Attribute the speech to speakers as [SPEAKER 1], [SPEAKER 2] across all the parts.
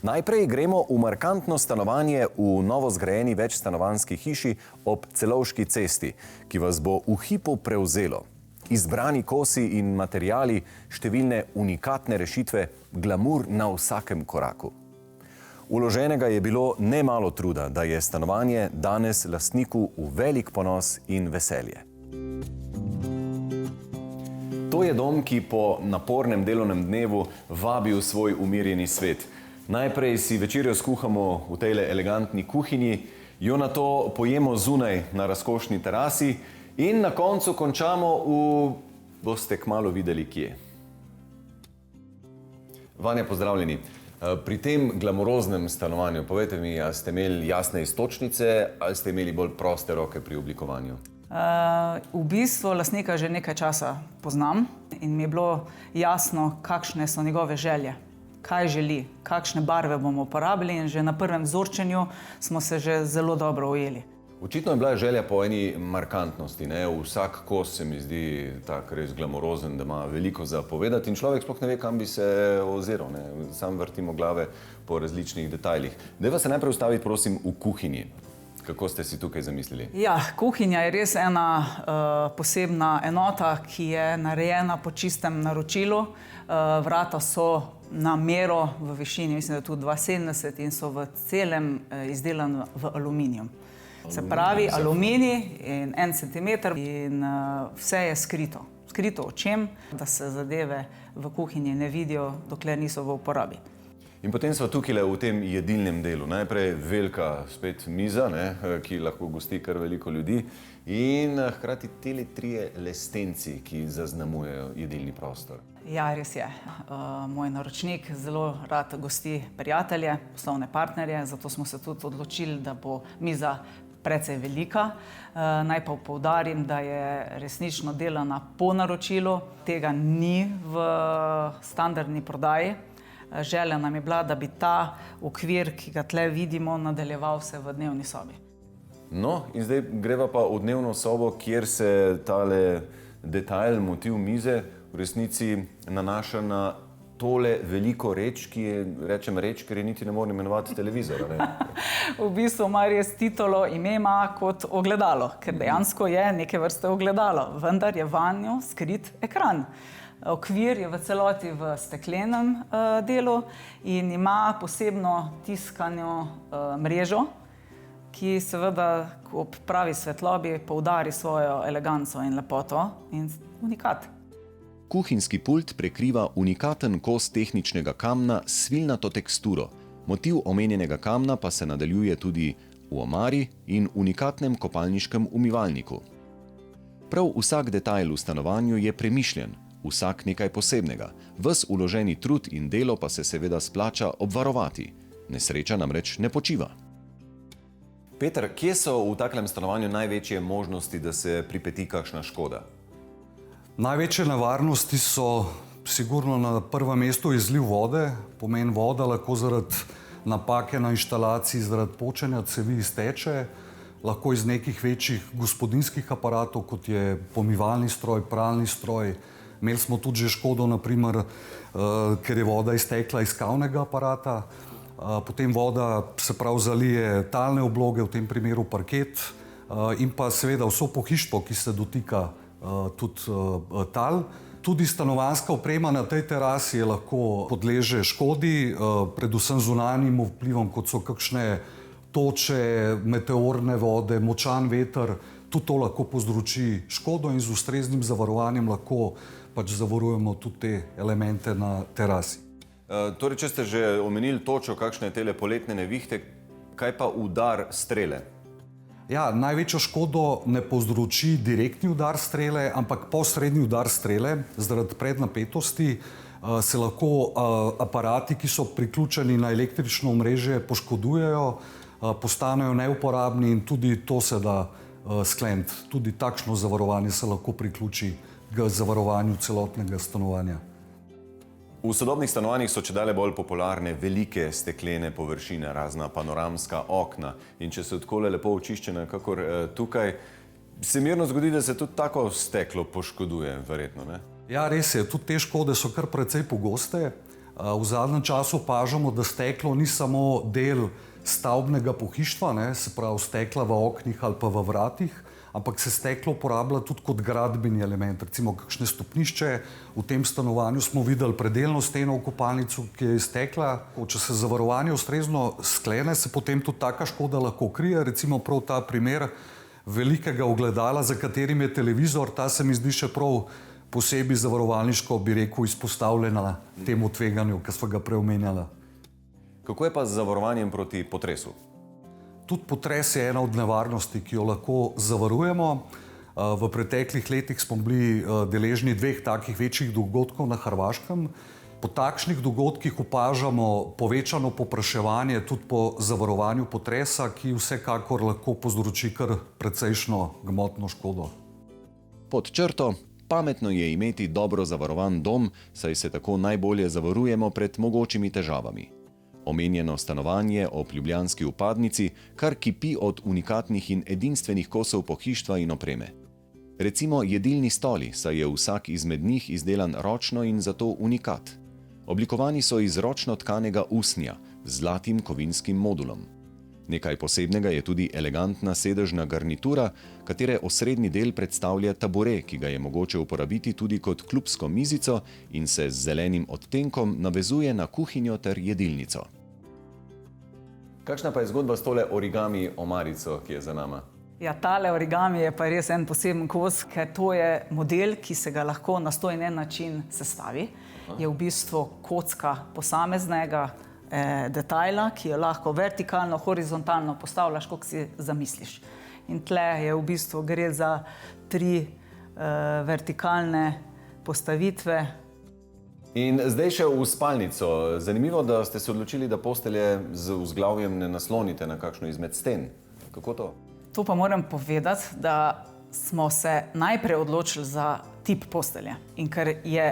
[SPEAKER 1] Najprej gremo v markantno stanovanje v novozgrajeni večstanovanjski hiši ob Celovški cesti, ki vas bo v hipu prevzelo. Izbrani kosi in materiali, številne unikatne rešitve, glamur na vsakem koraku. Vloženega je bilo nemalo truda, da je stanovanje danes lastniku v velik ponos in veselje. To je dom, ki po napornem delovnem dnevu vabi v svoj umirjeni svet. Najprej si večerjo skuhamo v tejle elegantni kuhinji, jo nato pojemo zunaj na razkošni terasi in na koncu končamo boste kmalu videli kje. Vanja, pozdravljeni. Pri tem glamuroznem stanovanju, povejte mi, ali ste imeli jasne iztočnice ali ste imeli bolj proste roke pri oblikovanju?
[SPEAKER 2] V bistvu lastnika že nekaj časa poznam in mi je bilo jasno, kakšne so njegove želje. Kaj želi, kakšne barve bomo uporabili in že na prvem vzorčenju smo se že zelo dobro ujeli.
[SPEAKER 1] Očitno je bila želja po eni markantnosti, ne? Vsak kos se mi zdi tak res glamurozen, da ima veliko za povedati in človek sploh ne ve, kam bi se oziral, ne? Sam vrtimo glave po različnih detajlih. Dajva se najprej ustaviti, prosim, v kuhinji. Kako ste si tukaj zamislili?
[SPEAKER 2] Ja, kuhinja je res ena posebna enota, ki je narejena po čistem naročilu. Vrata so na mero v višini, mislim, da je tu 2,70 in so v celem izdelani v aluminiju. Se pravi, aluminij in 1 centimeter in vse je skrito. Skrito očem, da se zadeve v kuhinji ne vidijo, dokler niso v uporabi.
[SPEAKER 1] In potem smo tukaj v tem jedilnem delu. Najprej velika spet miza, ne, ki lahko gosti kar veliko ljudi in hkrati tele trije lestenci, ki zaznamujejo jedilni prostor.
[SPEAKER 2] Ja, res je. Moj naročnik zelo rad gosti prijatelje, poslovne partnerje, zato smo se tudi odločili, da bo miza precej velika. Naj pa poudarim, da je resnično delana po naročilu. Tega ni v standardni prodaji. Želja nam je bila, da bi ta okvir, ki ga tle vidimo, nadaljeval se v dnevni sobi.
[SPEAKER 1] No, in zdaj greva pa v dnevno sobo, kjer se tale detajl, motiv mize v resnici nanaša na tole veliko reč, ki je, rečem reč, ker je niti ne morem imenovati televizor.
[SPEAKER 2] V bistvu ima res titolo, ime ima kot ogledalo, ker dejansko je neke vrste ogledalo, vendar je vanjo skrit ekran. Okvir je v celoti v steklenem delu in ima posebno tiskanjo mrežo, ki seveda ob pravi svetlobi poudari svojo eleganco in lepoto in unikat.
[SPEAKER 1] Kuhinjski pult prekriva unikaten kos tehničnega kamna s svilnato teksturo. Motiv omenjenega kamna pa se nadaljuje tudi v omari in unikatnem kopalniškem umivalniku. Prav vsak detajl v stanovanju je premišljen, vsak nekaj posebnega. Ves vloženi trud in delo pa se seveda splača obvarovati. Nesreča namreč ne počiva. Peter, kje so v taklem stanovanju največje možnosti, da se pripeti kakšna škoda?
[SPEAKER 3] Največje nevarnosti so sigurno na prvem mestu izliv vode. Pomeni voda lahko zaradi napake na inštalaciji, zaradi počenja cevi izteče, lahko iz nekih večjih gospodinjskih aparatov, kot je pomivalni stroj, pralni stroj. Imeli smo tudi že škodo, naprimer, ker je voda iztekla iz kavnega aparata. Potem voda se prav zalije talne obloge, v tem primeru parket, in pa seveda vso pohištvo, ki se dotika tudi tal. Tudi stanovanjska oprema na tej terasi lahko podleže škodi, predvsem zunanjim vplivom, kot so kakšne toče, meteorne vode, močan veter. Tudi to lahko povzroči škodo in z ustreznim zavarovanjem lahko pač zavarujemo tudi te elemente na terasi.
[SPEAKER 1] Torej, če ste že omenili točo, kakšne tele poletne nevihte, kaj pa udar strele?
[SPEAKER 3] Ja, največjo škodo ne povzroči direktni udar strele, ampak posredni udar strele. Zaradi prednapetosti se lahko aparati, ki so priključeni na električno omrežje, poškodujejo, postanejo neuporabni in tudi to se da skleniti. Tudi takšno zavarovanje se lahko priključi k zavarovanju celotnega stanovanja.
[SPEAKER 1] V sodobnih stanovanjih so čedalje bolj popularne velike steklene površine, razna panoramska okna. In če so takole lepo očiščene, kakor tukaj, se mirno zgodi, da se tudi tako steklo poškoduje, verjetno, ne?
[SPEAKER 3] Ja, res je. Tudi te škode so kar precej pogoste. V zadnjem času opažamo, da steklo ni samo del stavbnega pohištva, ne, se pravi stekla v oknih ali pa v vratih, ampak se steklo uporablja tudi kot gradbeni element, recimo kakšne stopnišče. V tem stanovanju smo videli predelno steno v kopalnico, ki je iz stekla. Če se zavarovanje ustrezno sklene, se potem tudi taka škoda lahko krije. Recimo prav ta primer velikega ogledala, za katerim je televizor, ta se mi zdi še prav posebej zavarovalniško, bi rekel, izpostavljena temu tveganju, ki sva ga preomenjala.
[SPEAKER 1] Kako je pa z zavarovanjem proti potresu?
[SPEAKER 3] Tudi potres je ena od nevarnosti, ki jo lahko zavarujemo. V preteklih letih smo bili deležni 2 takih večjih dogodkov na Hrvaškem. Po takšnih dogodkih opažamo povečano povpraševanje tudi po zavarovanju potresa, ki vsekakor lahko povzroči kar precejšno gmotno škodo.
[SPEAKER 1] Pod črto, pametno je imeti dobro zavarovan dom, saj se tako najbolje zavarujemo pred mogočimi težavami. Omenjeno stanovanje ob ljubljanski vpadnici kar kipi od unikatnih in edinstvenih kosov pohištva in opreme. Recimo jedilni stoli, saj je vsak izmed njih izdelan ročno in zato unikat. Oblikovani so iz ročno tkanega usnja z zlatim kovinskim modulom. Nekaj posebnega je tudi elegantna sedežna garnitura, katere osrednji del predstavlja tabure, ki ga je mogoče uporabiti tudi kot klubsko mizico in se z zelenim odtenkom navezuje na kuhinjo ter jedilnico. Kakšna pa je zgodba s tole origami omarico, ki je za nama?
[SPEAKER 2] Ja, tale origami je pa res en poseben kos, ker to je model, ki se ga lahko na 101 način sestavi. Je v bistvu kocka posameznega detajla, ki jo lahko vertikalno, horizontalno postavljaš, kako si zamisliš. In tle je v bistvu gre za 3 vertikalne postavitve.
[SPEAKER 1] In zdaj še v spalnico. Zanimivo, da ste se odločili, da postelje z vzglavjem ne naslonite na kakšno izmed sten. Kako to?
[SPEAKER 2] To pa moram povedati, da smo se najprej odločili za tip postelje. In ker je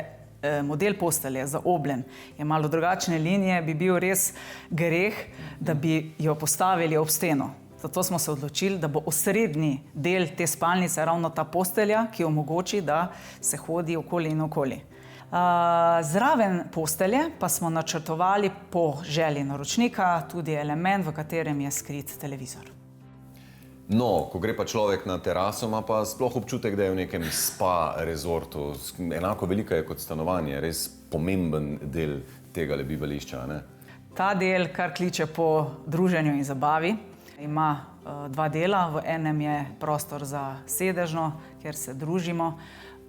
[SPEAKER 2] model postelje zaobljen, je malo drugačne linije, bi bil res greh, da bi jo postavili ob steno. Zato smo se odločili, da bo osrednji del te spalnice ravno ta postelja, ki omogoči, da se hodi okoli in okoli. Zraven postelje pa smo načrtovali po želji naročnika tudi element, v katerem je skrit televizor.
[SPEAKER 1] No, ko gre pa človek na teraso, ima pa sploh občutek, da je v nekem spa rezortu. Enako velika je kot stanovanje, res pomemben del tega bivališča, ne?
[SPEAKER 2] Ta del kar kliče po druženju in zabavi. Ima 2 dela, v enem je prostor za sedežno, kjer se družimo,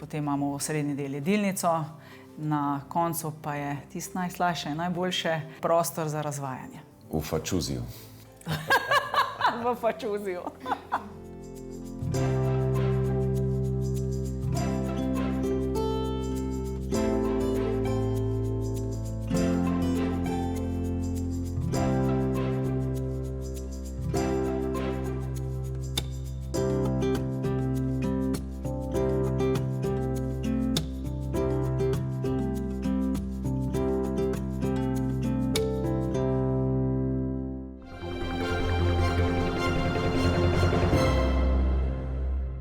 [SPEAKER 2] potem imamo v srednji del jedilnico, na koncu pa je tisto najslajše in najboljše prostor za razvajanje.
[SPEAKER 1] V fačuziju.
[SPEAKER 2] V fačuziju.